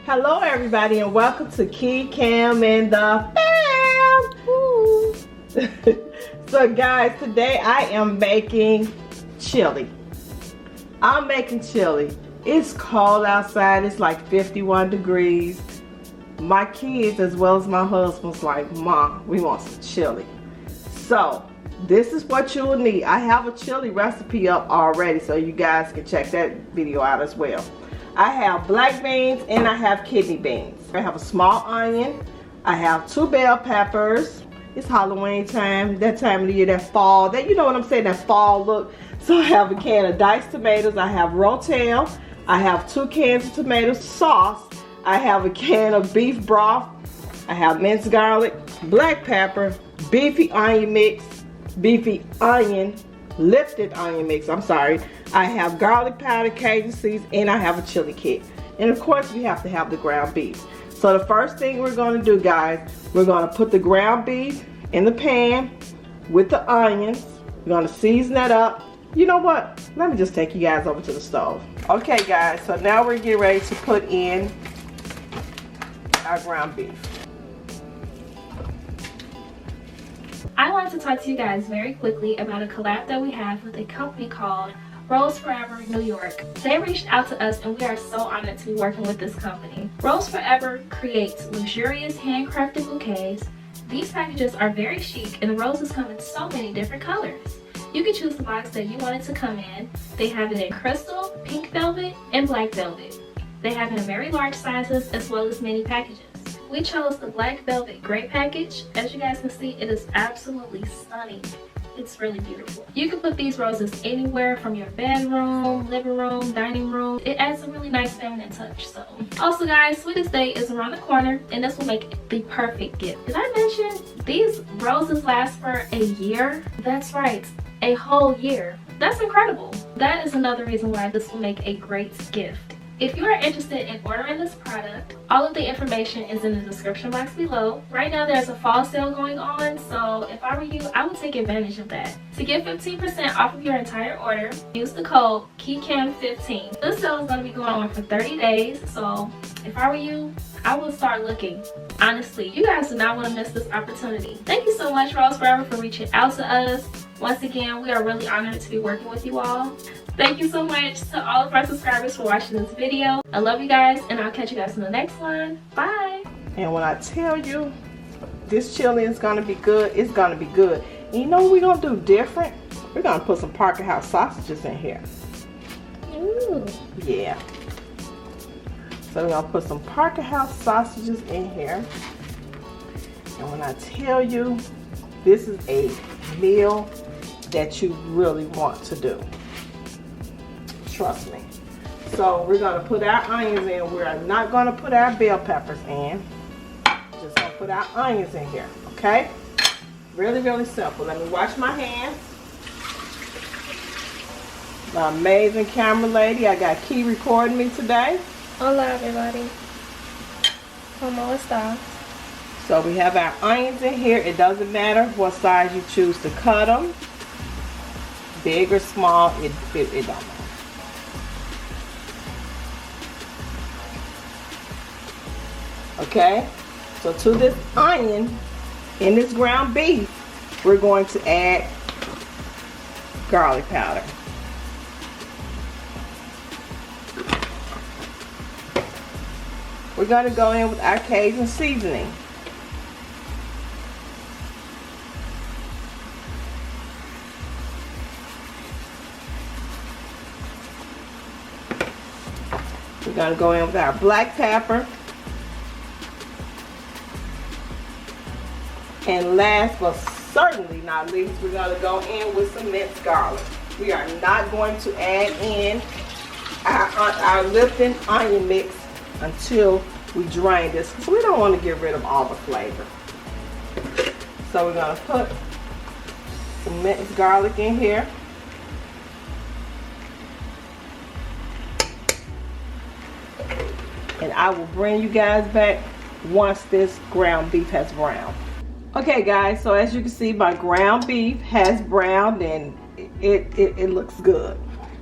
Hello everybody and welcome to Key Cam and the fam. So guys, today I am making chili. I'm making chili. It's cold outside. It's like 51 degrees. My kids as well as my husband's like, Mom, we want some chili. So this is what you will need. I have a chili recipe up already, so you guys can check that video out as well. I have black beans and I have kidney beans. I have a small onion. I have 2 bell peppers. It's Halloween time, that time of the year, that fall, that, you know what I'm saying, that fall look. So I have a can of diced tomatoes. I have Rotel. I have 2 cans of tomato sauce. I have a can of beef broth. I have minced garlic, black pepper, beefy onion mix, lifted onion mix, I'm sorry. I have garlic powder, Cajun seeds, and I have a chili kit. And of course, we have to have the ground beef. So the first thing we're going to do, guys, we're going to put the ground beef in the pan with the onions. We're going to season that up. You know what? Let me just take you guys over to the stove. Okay, guys, so now we're getting ready to put in our ground beef. I want to talk to you guys very quickly about a collab that we have with a company called Rose Forever New York. They reached out to us and we are so honored to be working with this company. Rose Forever creates luxurious handcrafted bouquets. These packages are very chic and the roses come in so many different colors. You can choose the box that you want it to come in. They have it in crystal, pink velvet, and black velvet. They have it in very large sizes as well as mini packages. We chose the black velvet gray package. As you guys can see, it is absolutely stunning. It's really beautiful. You can put these roses anywhere from your bedroom, living room, dining room. It adds a really nice feminine touch. So, also guys, Sweetest Day is around the corner and this will make the perfect gift. Did I mention these roses last for a year? That's right, a whole year. That's incredible. That is another reason why this will make a great gift. If you are interested in ordering this product, all of the information is in the description box below. Right now there's a fall sale going on, so if I were you, I would take advantage of that. To get 15% off of your entire order, use the code KeyCam15. This sale is going to be going on for 30 days, so if I were you, I would start looking. Honestly, you guys do not want to miss this opportunity. Thank you so much, Rose Forever, for reaching out to us. Once again, we are really honored to be working with you all. Thank you so much to all of our subscribers for watching this video. I love you guys, and I'll catch you guys in the next one. Bye! And when I tell you this chili is going to be good, it's going to be good. And you know what we're going to do different? We're going to put some Parker House sausages in here. Ooh. Yeah. So we're going to put some Parker House sausages in here. And when I tell you, this is a meal that you really want to do. Trust me. So we're going to put our onions in. We're not going to put our bell peppers in. Just going to put our onions in here. Okay? Really, really simple. Let me wash my hands. My amazing camera lady. I got Key recording me today. Hola everybody. ¿Cómo estás? So we have our onions in here. It doesn't matter what size you choose to cut them. Big or small, it don't matter. Okay, so to this onion in this ground beef, we're going to add garlic powder. We're going to go in with our Cajun seasoning. We're going to go in with our black pepper. And last but certainly not least, we're going to go in with some minced garlic. We are not going to add in our Lipton onion mix until we drain this, because we don't want to get rid of all the flavor. So we're going to put some minced garlic in here. And I will bring you guys back once this ground beef has browned. Okay guys, so as you can see, my ground beef has browned and it looks good.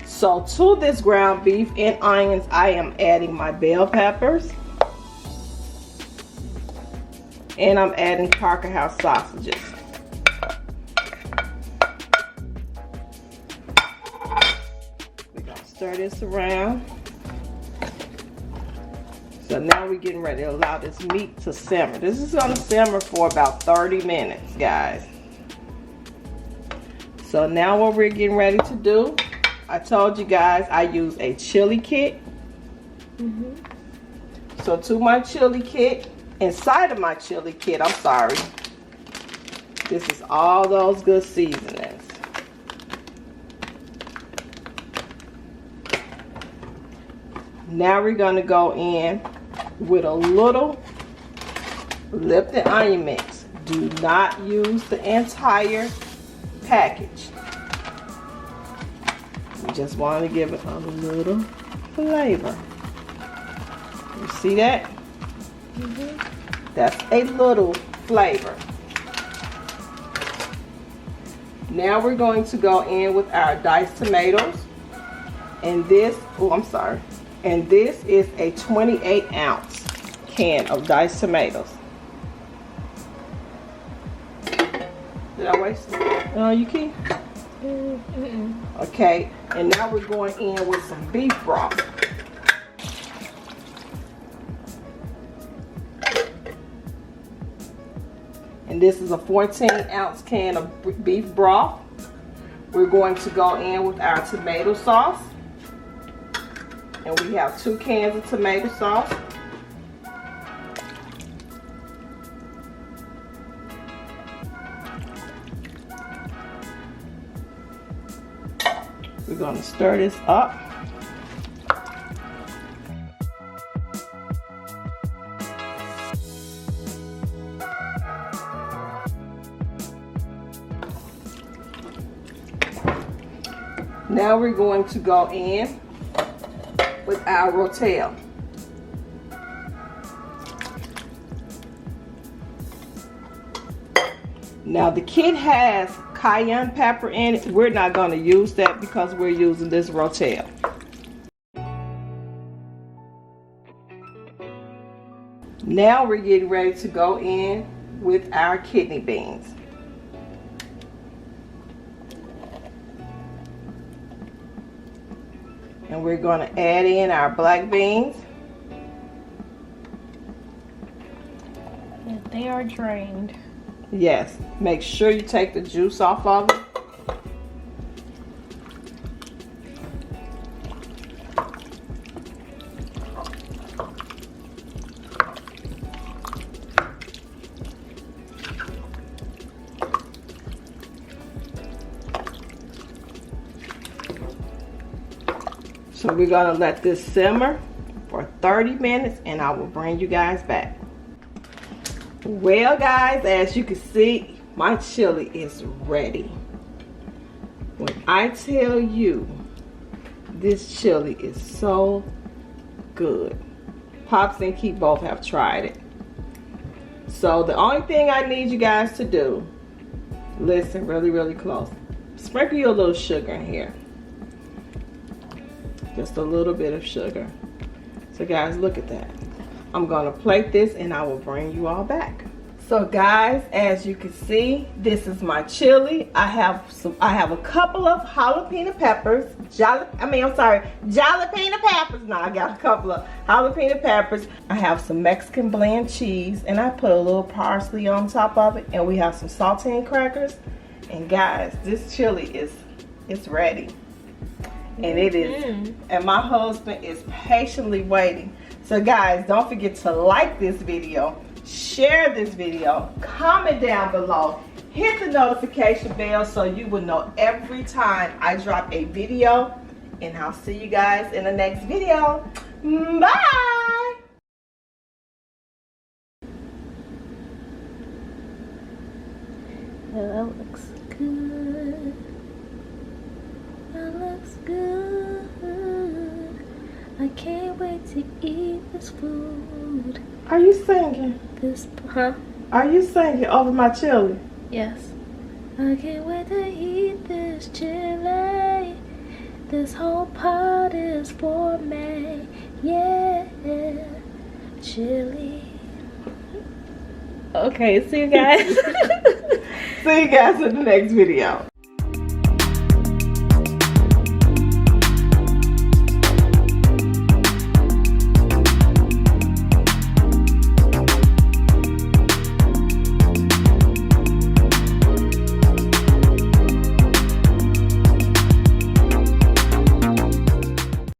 So to this ground beef and onions, I am adding my bell peppers. And I'm adding Parker House sausages. We're gonna stir this around. So now we're getting ready to allow this meat to simmer. This is gonna simmer for about 30 minutes, guys. So now what we're getting ready to do, I told you guys I use a chili kit. So to my chili kit, inside of my chili kit, I'm sorry, this is all those good seasonings. Now we're going to go in with a little Lipton onion mix. Do not use the entire package. You just want to give it a little flavor. You see that? That's a little flavor. Now we're going to go in with our diced tomatoes. And this, and this is a 28-ounce can of diced tomatoes. Did I waste it? No, you can. Okay, and now we're going in with some beef broth. And this is a 14-ounce can of beef broth. We're going to go in with our tomato sauce. And we have 2 cans of tomato sauce. We're going to stir this up. Now we're going to go in with our rotel. Now the kit has cayenne pepper in it. We're not going to use that because we're using this rotel. Now we're getting ready to go in with our kidney beans. And we're going to add in our black beans. And they are drained. Yes, make sure you take the juice off of it. So we're gonna let this simmer for 30 minutes and I will bring you guys back. Well guys, as you can see, my chili is ready. When I tell you, this chili is so good. Pops and Keith both have tried it. So the only thing I need you guys to do, listen really close. Sprinkle your little sugar in here. Just a little bit of sugar. So guys, look at that. I'm gonna plate this and I will bring you all back. So guys, as you can see, this is my chili. I have a couple of jalapeno peppers. Jalapeno peppers. No, I got a couple of jalapeno peppers. I have some Mexican blend cheese and I put a little parsley on top of it, and we have some saltine crackers. And guys, this chili is ready. And it is, and my husband is patiently waiting. So guys, don't forget to like this video, share this video, comment down below, hit the notification bell so you will know every time I drop a video. And I'll see you guys in the next video. Bye! That looks good. That looks good. I can't wait to eat this food. Are you singing? This, huh? Are you singing over my chili? Yes. I can't wait to eat this chili. This whole pot is for me. Yeah. Chili. Okay, see you guys. See you guys in the next video.